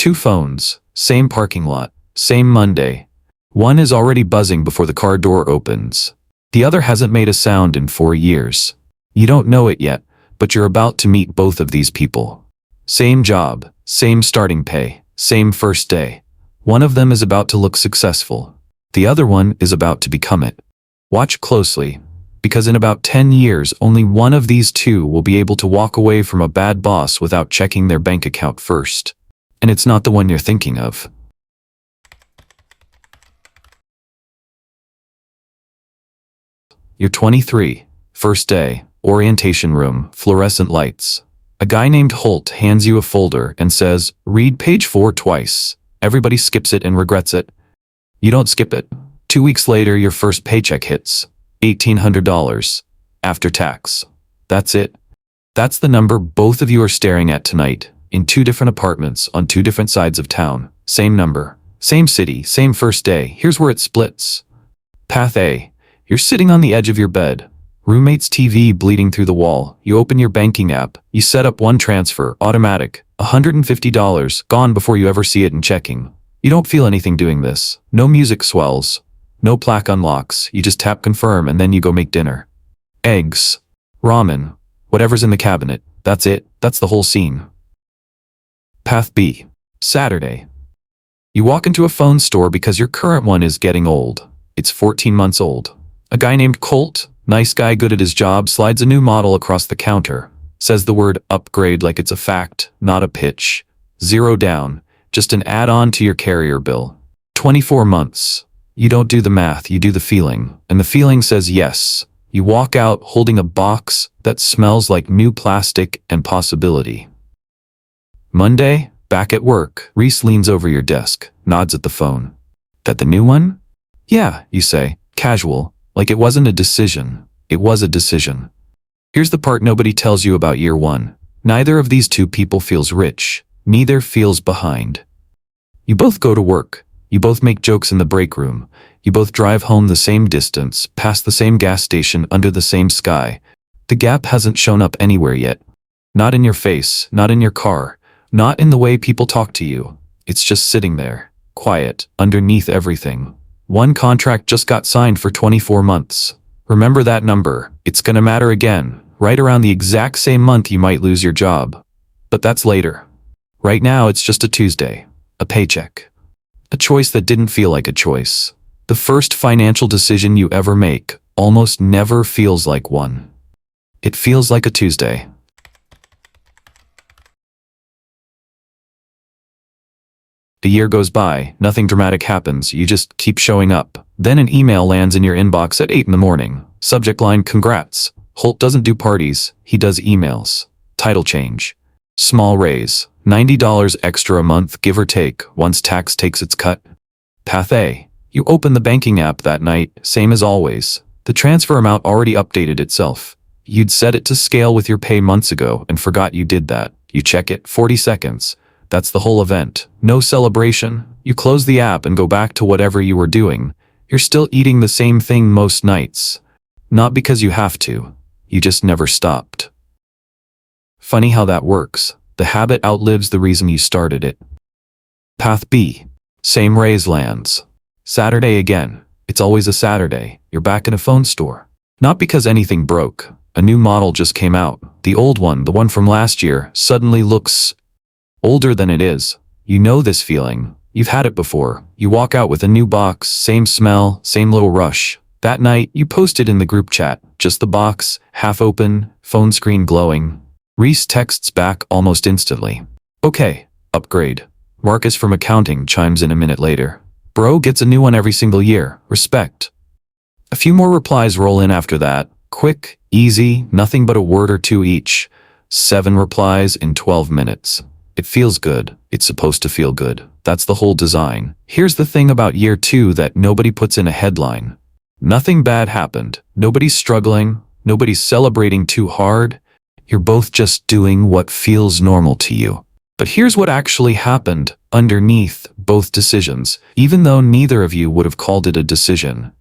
Two phones, same parking lot, same Monday. One is already buzzing before the car door opens. The other hasn't made a sound in 4 years. You don't know it yet, but you're about to meet both of these people. Same job, same starting pay, same first day. One of them is about to look successful. The other one is about to become it. Watch closely, because in about 10 years, only one of these two will be able to walk away from a bad boss without checking their bank account first. And it's not the one you're thinking of. You're 23, first day, orientation room, fluorescent lights. A guy named Holt hands you a folder and says, "Read page 4 twice." Everybody skips it and regrets it. You don't skip it. 2 weeks later, your first paycheck hits. $1,800. After tax. That's it. That's the number both of you are staring at tonight, in 2 different apartments on 2 different sides of town. Same number, same city, same first day. Here's where it splits. Path A. You're sitting on the edge of your bed. Roommate's TV bleeding through the wall. You open your banking app. You set up one transfer, automatic. $150, gone before you ever see it in checking. You don't feel anything doing this. No music swells. No plaque unlocks. You just tap confirm and then you go make dinner. Eggs. Ramen. Whatever's in the cabinet. That's it. That's the whole scene. Path B. Saturday. You walk into a phone store because your current one is getting old. It's 14 months old. A guy named Colt, nice guy good at his job, slides a new model across the counter. Says the word upgrade like it's a fact, not a pitch. 0 down. Just an add-on to your carrier bill. 24 months. You don't do the math, you do the feeling. And the feeling says yes. You walk out holding a box that smells like new plastic and possibility. Monday, back at work. Reese leans over your desk, nods at the phone. That the new one? Yeah, you say, casual, like it wasn't a decision. It was a decision. Here's the part nobody tells you about year 1. Neither of these two people feels rich. Neither feels behind. You both go to work. You both make jokes in the break room. You both drive home the same distance, past the same gas station, under the same sky. The gap hasn't shown up anywhere yet. Not in your face, not in your car, not in the way people talk to you. It's just sitting there, quiet, underneath everything. One contract just got signed for 24 months. Remember that number. It's gonna matter again. Right around the exact same month you might lose your job. But that's later. Right now it's just a Tuesday. A paycheck. A choice that didn't feel like a choice. The first financial decision you ever make almost never feels like one. It feels like a Tuesday. A year goes by, nothing dramatic happens, you just keep showing up. Then an email lands in your inbox at 8 in the morning. Subject line, congrats. Holt doesn't do parties, he does emails. Title change. Small raise. $90 extra a month, give or take, once tax takes its cut. Path A. You open the banking app that night, same as always. The transfer amount already updated itself. You'd set it to scale with your pay months ago and forgot you did that. You check it, 40 seconds. That's the whole event. No celebration. You close the app and go back to whatever you were doing. You're still eating the same thing most nights. Not because you have to. You just never stopped. Funny how that works. The habit outlives the reason you started it. Path B. Same raise lands. Saturday again. It's always a Saturday. You're back in a phone store. Not because anything broke. A new model just came out. The old one, the one from last year, suddenly looks older than it is. You know this feeling. You've had it before. You walk out with a new box, same smell, same little rush. That night, you posted in the group chat, just the box, half open, phone screen glowing. Reese texts back almost instantly. Okay, upgrade. Marcus from accounting chimes in a minute later. Bro gets a new one every single year. Respect. A few more replies roll in after that. Quick, easy, nothing but a word or two each. 7 replies in 12 minutes. It feels good. It's supposed to feel good. That's the whole design. Here's the thing about year 2 that nobody puts in a headline. Nothing bad happened. Nobody's struggling. Nobody's celebrating too hard. You're both just doing what feels normal to you. But here's what actually happened underneath both decisions, even though neither of you would have called it a decision.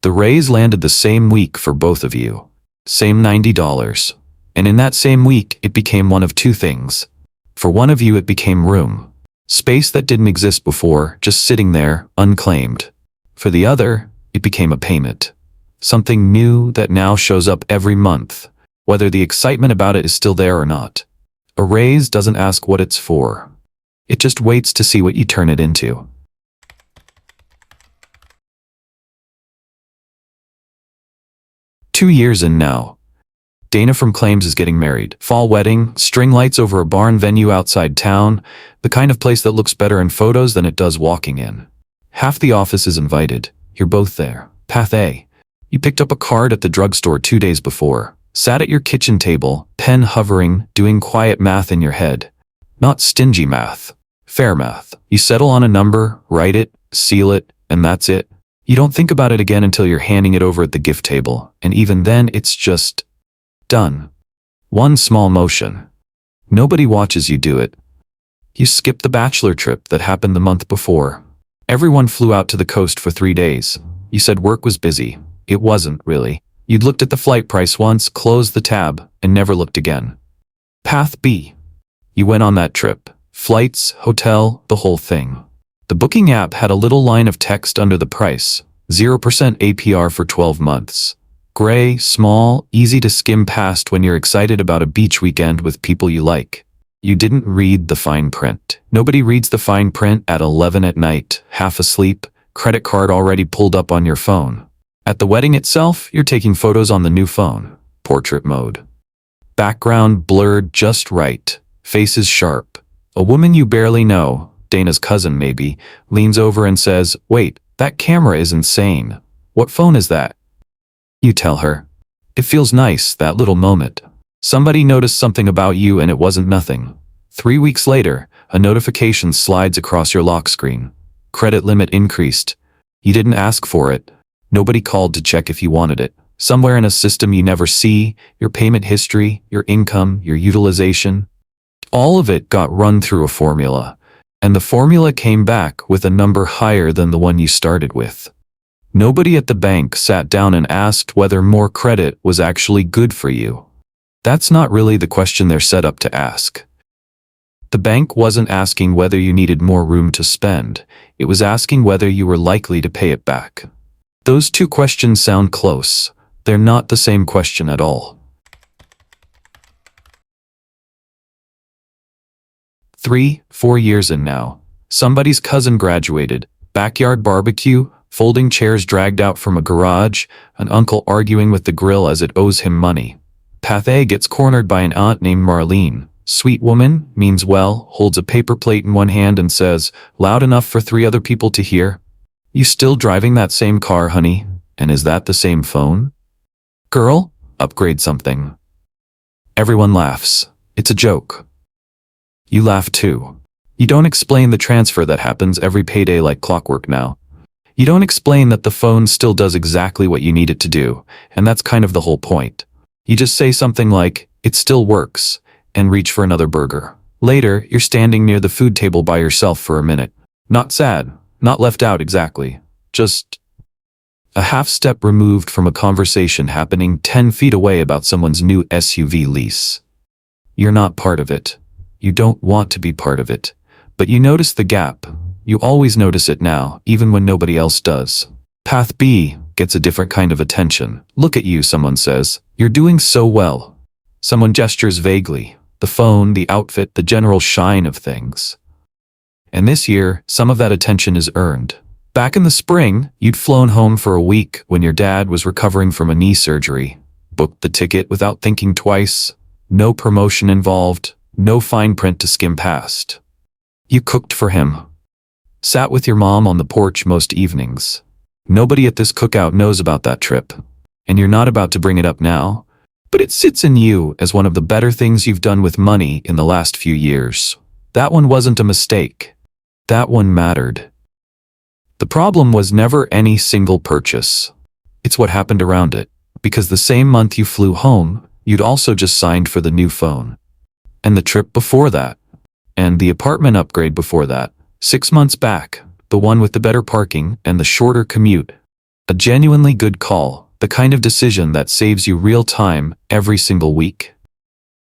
The raise landed the same week for both of you. Same $90. And in that same week, it became one of two things. For one of you, it became room. Space that didn't exist before, just sitting there, unclaimed. For the other, it became a payment. Something new that now shows up every month, whether the excitement about it is still there or not. A raise doesn't ask what it's for. It just waits to see what you turn it into. "2 years in now. Dana from Claims is getting married. Fall wedding, string lights over a barn venue outside town, the kind of place that looks better in photos than it does walking in. Half the office is invited. You're both there. Path A. You picked up a card at the drugstore 2 days before. Sat at your kitchen table, pen hovering, doing quiet math in your head. Not stingy math. Fair math. You settle on a number, write it, seal it, and that's it. You don't think about it again until you're handing it over at the gift table, and even then it's just done. One small motion. Nobody watches you do it. You skip the bachelor trip that happened the month before. Everyone flew out to the coast for 3 days. You said work was busy. It wasn't, really. You'd looked at the flight price once, closed the tab, and never looked again. Path B. You went on that trip. Flights, hotel, the whole thing. The booking app had a little line of text under the price. 0% APR for 12 months. Gray, small, easy to skim past when you're excited about a beach weekend with people you like. You didn't read the fine print. Nobody reads the fine print at 11 at night, half asleep, credit card already pulled up on your phone. At the wedding itself, you're taking photos on the new phone, portrait mode. Background blurred just right, faces sharp. A woman you barely know, Dana's cousin maybe, leans over and says, "Wait, that camera is insane. What phone is that?" You tell her. It feels nice, that little moment. Somebody noticed something about you and it wasn't nothing. 3 weeks later, a notification slides across your lock screen. Credit limit increased. You didn't ask for it. Nobody called to check if you wanted it. Somewhere in a system you never see, your payment history, your income, your utilization, all of it got run through a formula. And the formula came back with a number higher than the one you started with. Nobody at the bank sat down and asked whether more credit was actually good for you. That's not really the question they're set up to ask. The bank wasn't asking whether you needed more room to spend. It was asking whether you were likely to pay it back. Those two questions sound close. They're not the same question at all. 3-4 years in now. Somebody's cousin graduated. Backyard barbecue, folding chairs dragged out from a garage, an uncle arguing with the grill as it owes him money. Path A gets cornered by an aunt named Marlene. Sweet woman, means well, holds a paper plate in one hand and says, "Loud enough for 3 other people to hear?" "You still driving that same car, honey? And is that the same phone?" "Girl, upgrade something." Everyone laughs. It's a joke. You laugh too. You don't explain the transfer that happens every payday like clockwork now. You don't explain that the phone still does exactly what you need it to do, and that's kind of the whole point. You just say something like, "It still works," and reach for another burger. Later, you're standing near the food table by yourself for a minute. Not sad, not left out exactly. Just a half step removed from a conversation happening 10 feet away about someone's new SUV lease. You're not part of it. You don't want to be part of it. But you notice the gap. You always notice it now, even when nobody else does. Path B gets a different kind of attention. "Look at you," someone says. "You're doing so well." Someone gestures vaguely. The phone, the outfit, the general shine of things. And this year, some of that attention is earned. Back in the spring, you'd flown home for a week when your dad was recovering from a knee surgery. Booked the ticket without thinking twice. No promotion involved. No fine print to skim past. You cooked for him. Sat with your mom on the porch most evenings. Nobody at this cookout knows about that trip. And you're not about to bring it up now. But it sits in you as one of the better things you've done with money in the last few years. That one wasn't a mistake. That one mattered. The problem was never any single purchase. It's what happened around it. Because the same month you flew home, you'd also just signed for the new phone. And the trip before that. And the apartment upgrade before that. 6 months back, the one with the better parking and the shorter commute. A genuinely good call, the kind of decision that saves you real time every single week.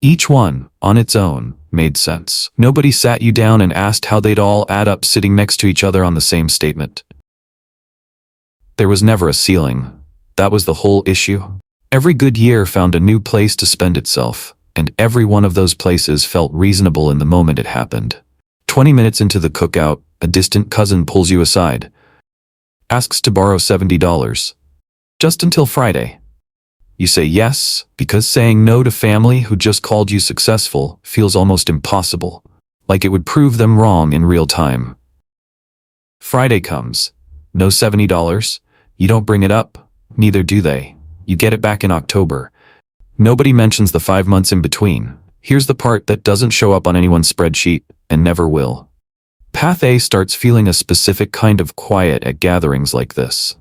Each one, on its own, made sense. Nobody sat you down and asked how they'd all add up sitting next to each other on the same statement. There was never a ceiling. That was the whole issue. Every good year found a new place to spend itself, and every one of those places felt reasonable in the moment it happened. 20 minutes into the cookout, a distant cousin pulls you aside. Asks to borrow $70. Just until Friday. You say yes, because saying no to family who just called you successful feels almost impossible, like it would prove them wrong in real time. Friday comes. No $70. You don't bring it up, neither do they. You get it back in October. Nobody mentions the 5 months in between. Here's the part that doesn't show up on anyone's spreadsheet, and never will. Path A starts feeling a specific kind of quiet at gatherings like this.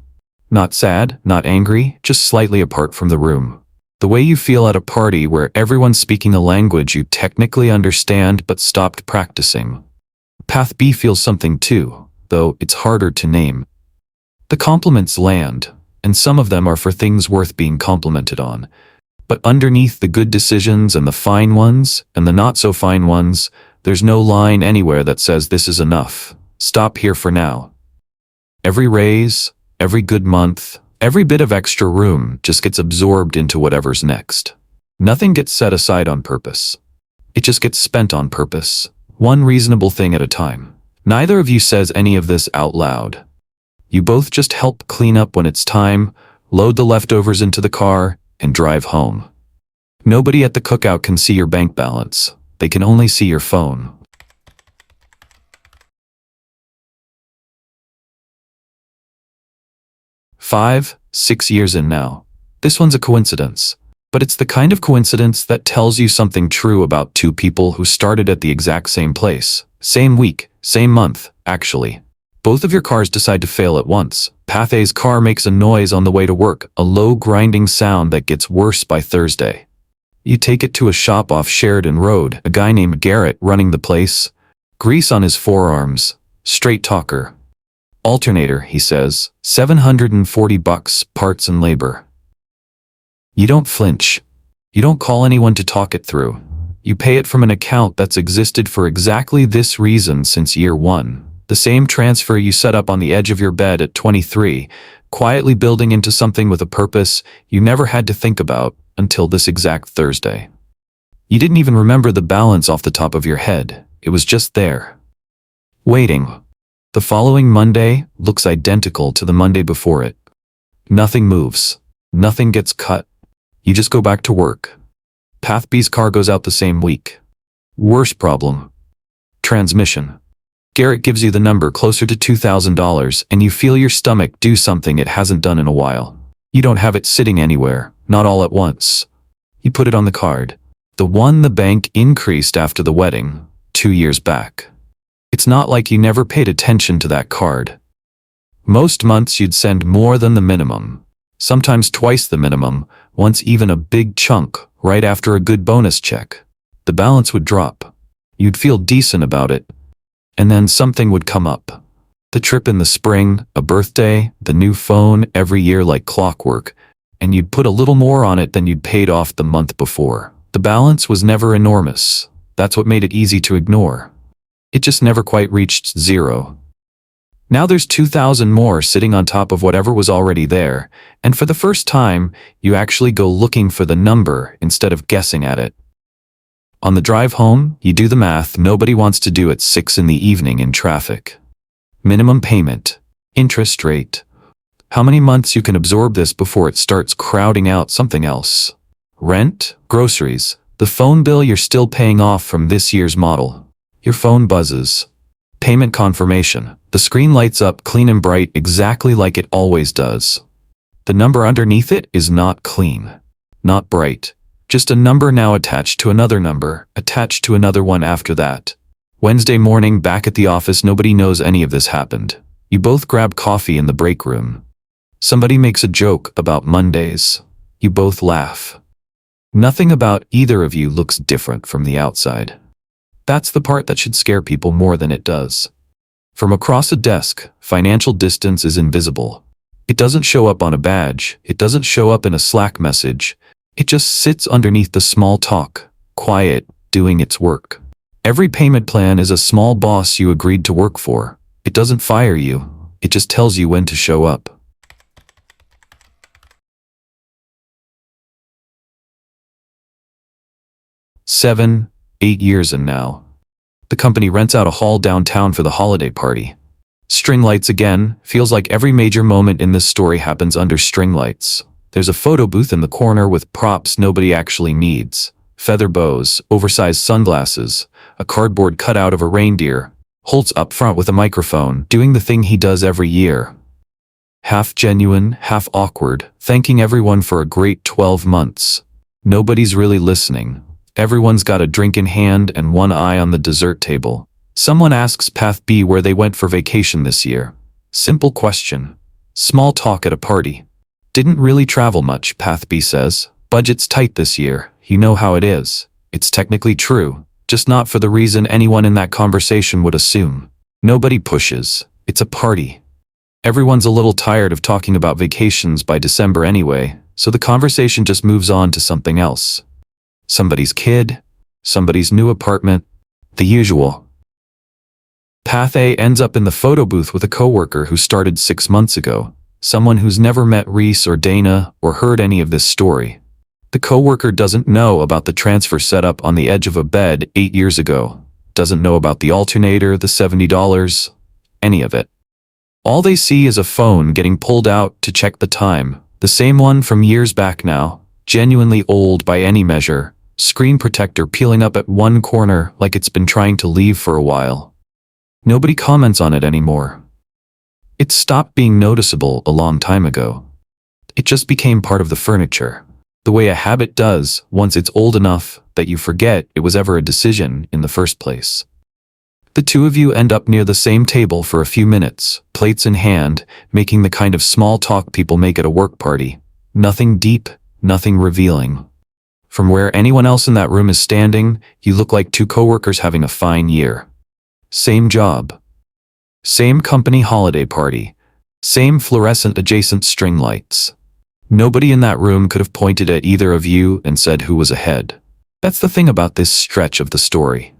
Not sad, not angry, just slightly apart from the room. The way you feel at a party where everyone's speaking a language you technically understand but stopped practicing. Path B feels something too, though it's harder to name. The compliments land, and some of them are for things worth being complimented on. But underneath the good decisions and the fine ones, and the not-so-fine ones, there's no line anywhere that says this is enough. Stop here for now. Every raise, every good month, every bit of extra room just gets absorbed into whatever's next. Nothing gets set aside on purpose. It just gets spent on purpose, one reasonable thing at a time. Neither of you says any of this out loud. You both just help clean up when it's time, load the leftovers into the car, and drive home. Nobody at the cookout can see your bank balance. They can only see your phone. Five, 6 years in now. This one's a coincidence. But it's the kind of coincidence that tells you something true about two people who started at the exact same place. Same week, same month, actually. Both of your cars decide to fail at once. Path A's car makes a noise on the way to work, a low grinding sound that gets worse by Thursday. You take it to a shop off Sheridan Road, a guy named Garrett running the place. Grease on his forearms. Straight talker. Alternator, he says, $740, parts and labor. You don't flinch. You don't call anyone to talk it through. You pay it from an account that's existed for exactly this reason since year one. The same transfer you set up on the edge of your bed at 23, quietly building into something with a purpose you never had to think about until this exact Thursday. You didn't even remember the balance off the top of your head. It was just there. Waiting. The following Monday looks identical to the Monday before it. Nothing moves. Nothing gets cut. You just go back to work. Path B's car goes out the same week. Worst problem. Transmission. Garrett gives you the number closer to $2,000 and you feel your stomach do something it hasn't done in a while. You don't have it sitting anywhere, not all at once. You put it on the card. The one the bank increased after the wedding, 2 years back. It's not like you never paid attention to that card. Most months you'd send more than the minimum. Sometimes twice the minimum, once even a big chunk, right after a good bonus check. The balance would drop. You'd feel decent about it. And then something would come up. The trip in the spring, a birthday, the new phone every year like clockwork, and you'd put a little more on it than you'd paid off the month before. The balance was never enormous. That's what made it easy to ignore. It just never quite reached zero. Now there's 2,000 more sitting on top of whatever was already there, and for the first time, you actually go looking for the number instead of guessing at it. On the drive home, you do the math nobody wants to do at 6 in the evening in traffic. Minimum payment. Interest rate. How many months you can absorb this before it starts crowding out something else? Rent, groceries, the phone bill you're still paying off from this year's model. Your phone buzzes. Payment confirmation. The screen lights up clean and bright exactly like it always does. The number underneath it is not clean. Not bright. Just a number now attached to another number, attached to another one after that. Wednesday morning back at the office, nobody knows any of this happened. You both grab coffee in the break room. Somebody makes a joke about Mondays. You both laugh. Nothing about either of you looks different from the outside. That's the part that should scare people more than it does. From across a desk, financial distance is invisible. It doesn't show up on a badge. It doesn't show up in a Slack message. It just sits underneath the small talk, quiet, doing its work. Every payment plan is a small boss you agreed to work for. It doesn't fire you. It just tells you when to show up. 7, 8 years and now. The company rents out a hall downtown for the holiday party. String lights again. Feels like every major moment in this story happens under string lights. There's a photo booth in the corner with props nobody actually needs. Feather bows, oversized sunglasses, a cardboard cutout of a reindeer. Holt's up front with a microphone, doing the thing he does every year. Half genuine, half awkward, thanking everyone for a great 12 months. Nobody's really listening. Everyone's got a drink in hand and one eye on the dessert table. Someone asks Path B where they went for vacation this year. Simple question. Small talk at a party. Didn't really travel much, Path B says. Budget's tight this year. You know how it is. It's technically true, just not for the reason anyone in that conversation would assume. Nobody pushes. It's a party. Everyone's a little tired of talking about vacations by December anyway, so the conversation just moves on to something else. Somebody's kid, somebody's new apartment, the usual. Path A ends up in the photo booth with a coworker who started 6 months ago, someone who's never met Reese or Dana or heard any of this story. The coworker doesn't know about the transfer setup on the edge of a bed 8 years ago, doesn't know about the alternator, the $70, any of it. All they see is a phone getting pulled out to check the time, the same one from years back now, genuinely old by any measure. Screen protector peeling up at one corner like it's been trying to leave for a while. Nobody comments on it anymore. It stopped being noticeable a long time ago. It just became part of the furniture, the way a habit does once it's old enough that you forget it was ever a decision in the first place. The two of you end up near the same table for a few minutes, plates in hand, making the kind of small talk people make at a work party. Nothing deep, nothing revealing. From where anyone else in that room is standing, you look like two coworkers having a fine year. Same job. Same company holiday party. Same fluorescent adjacent string lights. Nobody in that room could have pointed at either of you and said who was ahead. That's the thing about this stretch of the story.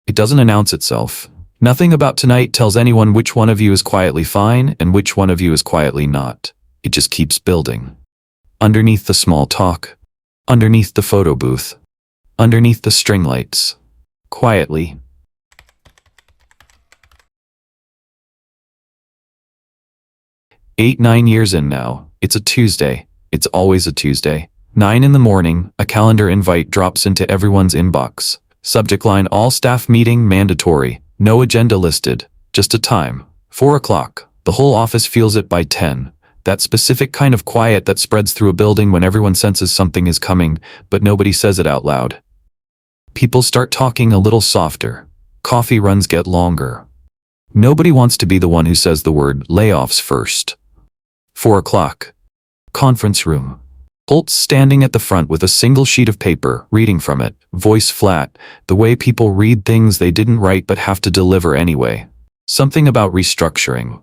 It doesn't announce itself. Nothing about tonight tells anyone which one of you is quietly fine and which one of you is quietly not. It just keeps building. Underneath the small talk. Underneath the photo booth. Underneath the string lights. Quietly. 8, 9 years in now. It's a Tuesday. It's always a Tuesday. 9 in the morning, a calendar invite drops into everyone's inbox. Subject line: all staff meeting mandatory. No agenda listed. Just a time. 4 o'clock. The whole office feels it by 10. That specific kind of quiet that spreads through a building when everyone senses something is coming, but nobody says it out loud. People start talking a little softer. Coffee runs get longer. Nobody wants to be the one who says the word layoffs first. 4 o'clock. Conference room. Holt's standing at the front with a single sheet of paper, reading from it, voice flat, the way people read things they didn't write but have to deliver anyway. Something about restructuring.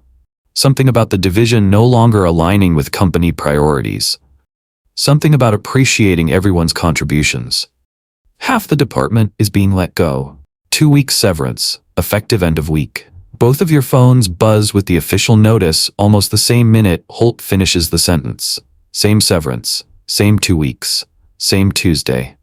Something about the division no longer aligning with company priorities. Something about appreciating everyone's contributions. Half the department is being let go. 2-week severance, effective end of week. Both of your phones buzz with the official notice almost the same minute Holt finishes the sentence. Same severance, same 2 weeks, same Tuesday.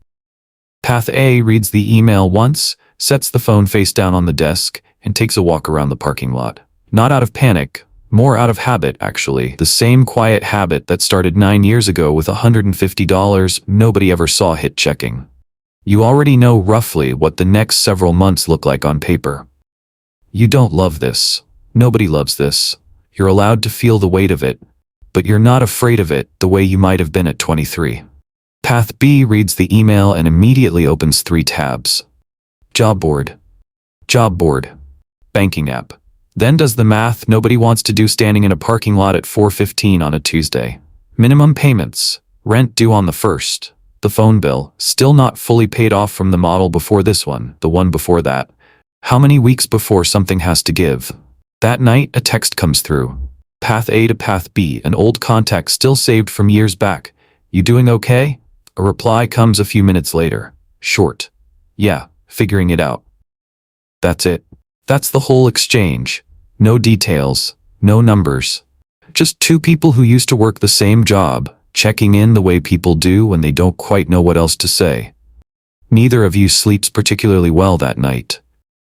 Path A reads the email once, sets the phone face down on the desk, and takes a walk around the parking lot. Not out of panic. More out of habit, actually. The same quiet habit that started 9 years ago with $150 nobody ever saw hit checking. You already know roughly what the next several months look like on paper. You don't love this. Nobody loves this. You're allowed to feel the weight of it, but you're not afraid of it the way you might have been at 23. Path B reads the email and immediately opens 3 tabs. Job board. Job board. Banking app. Then does the math nobody wants to do standing in a parking lot at 4:15 on a Tuesday. Minimum payments. Rent due on the 1st. The phone bill, still not fully paid off from the model before this one, the one before that. How many weeks before something has to give? That night, a text comes through. Path A to Path B, an old contact still saved from years back. You doing okay? A reply comes a few minutes later. short. Yeah, figuring it out. That's it. That's the whole exchange. No details, no numbers. Just two people who used to work the same job, checking in the way people do when they don't quite know what else to say. Neither of you sleeps particularly well that night.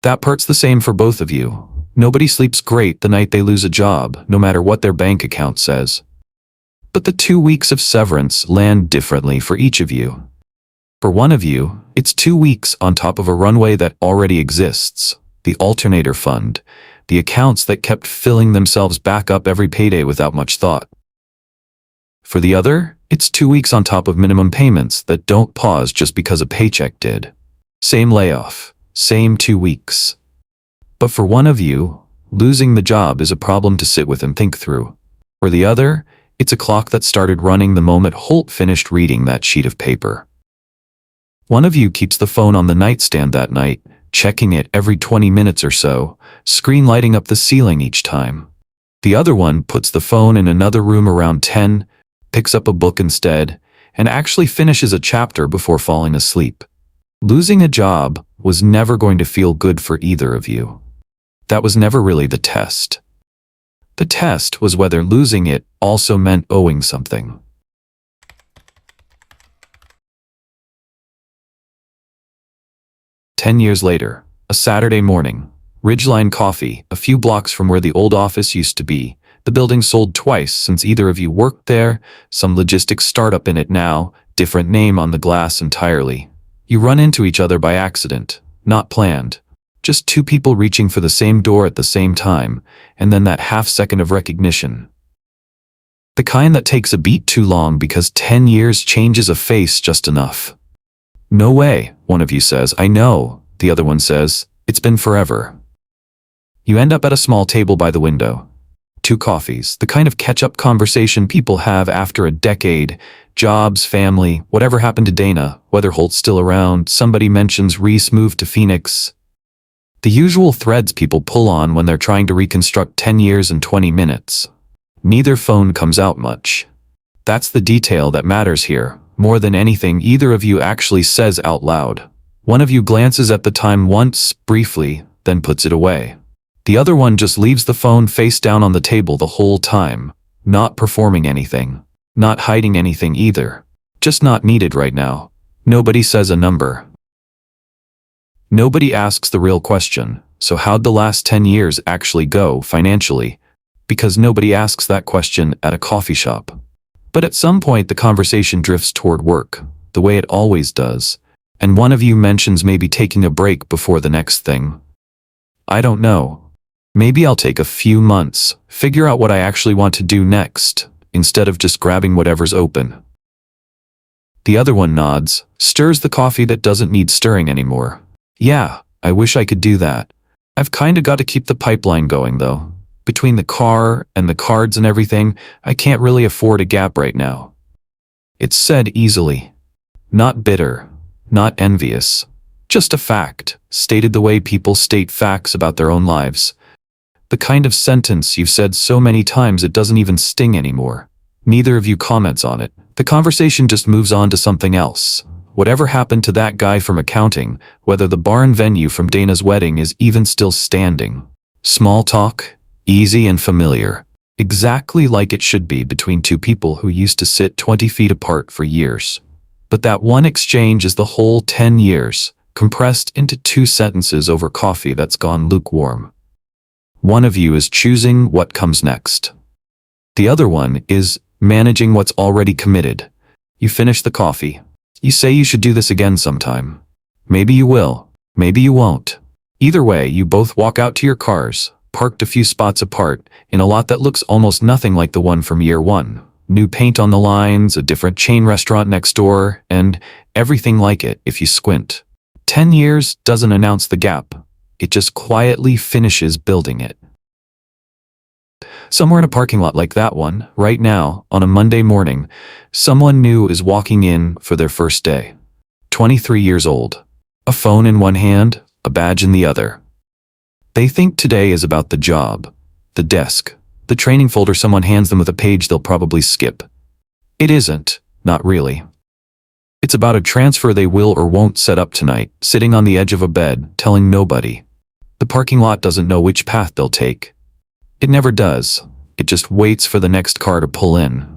That part's the same for both of you. Nobody sleeps great the night they lose a job, no matter what their bank account says. But the 2 weeks of severance land differently for each of you. For one of you, it's 2 weeks on top of a runway that already exists, the alternator fund, the accounts that kept filling themselves back up every payday without much thought. For the other, it's 2 weeks on top of minimum payments that don't pause just because a paycheck did. Same layoff, same 2 weeks. But for one of you, losing the job is a problem to sit with and think through. For the other, it's a clock that started running the moment Holt finished reading that sheet of paper. One of you keeps the phone on the nightstand that night, checking it every 20 minutes or so, screen lighting up the ceiling each time. The other one puts the phone in another room around 10, picks up a book instead, and actually finishes a chapter before falling asleep. Losing a job was never going to feel good for either of you. That was never really the test. The test was whether losing it also meant owing something. "10 years later, a Saturday morning, Ridgeline Coffee, a few blocks from where the old office used to be. The building sold twice since either of you worked there, some logistics startup in it now, different name on the glass entirely. You run into each other by accident, not planned. Just two people reaching for the same door at the same time, and then that half second of recognition. The kind that takes a beat too long because 10 years changes a face just enough. "No way," one of you says. "I know," the other one says. "It's been forever." You end up at a small table by the window. 2 coffees, the kind of catch-up conversation people have after a decade, jobs, family, whatever happened to Dana, whether Holt's still around, somebody mentions Reese moved to Phoenix. The usual threads people pull on when they're trying to reconstruct 10 years in 20 minutes. Neither phone comes out much. That's the detail that matters here, more than anything either of you actually says out loud. One of you glances at the time once, briefly, then puts it away. The other one just leaves the phone face down on the table the whole time, not performing anything, not hiding anything either. Just not needed right now. Nobody says a number. Nobody asks the real question, so how'd the last 10 years actually go financially? Because nobody asks that question at a coffee shop. But at some point the conversation drifts toward work, the way it always does, and one of you mentions maybe taking a break before the next thing. I don't know. Maybe I'll take a few months, figure out what I actually want to do next, instead of just grabbing whatever's open. The other one nods, stirs the coffee that doesn't need stirring anymore. Yeah, I wish I could do that. I've kinda got to keep the pipeline going though. Between the car and the cards and everything, I can't really afford a gap right now. It's said easily. Not bitter, not envious. Just a fact, stated the way people state facts about their own lives. The kind of sentence you've said so many times it doesn't even sting anymore. Neither of you comments on it. The conversation just moves on to something else. Whatever happened to that guy from accounting, whether the barn venue from Dana's wedding is even still standing. Small talk, easy and familiar. Exactly like it should be between two people who used to sit 20 feet apart for years. But that one exchange is the whole 10 years, compressed into 2 sentences over coffee that's gone lukewarm. One of you is choosing what comes next. The other one is managing what's already committed. You finish the coffee. You say you should do this again sometime. Maybe you will, maybe you won't. Either way, you both walk out to your cars, parked a few spots apart, in a lot that looks almost nothing like the one from year 1. New paint on the lines, a different chain restaurant next door, and everything like it if you squint. 10 years doesn't announce the gap. It just quietly finishes building it. Somewhere in a parking lot like that one, right now, on a Monday morning, someone new is walking in for their first day. 23 years old. A phone in one hand, a badge in the other. They think today is about the job, the desk, the training folder someone hands them with a page they'll probably skip. It isn't, not really. It's about a transfer they will or won't set up tonight, sitting on the edge of a bed, telling nobody. The parking lot doesn't know which path they'll take. It never does. It just waits for the next car to pull in.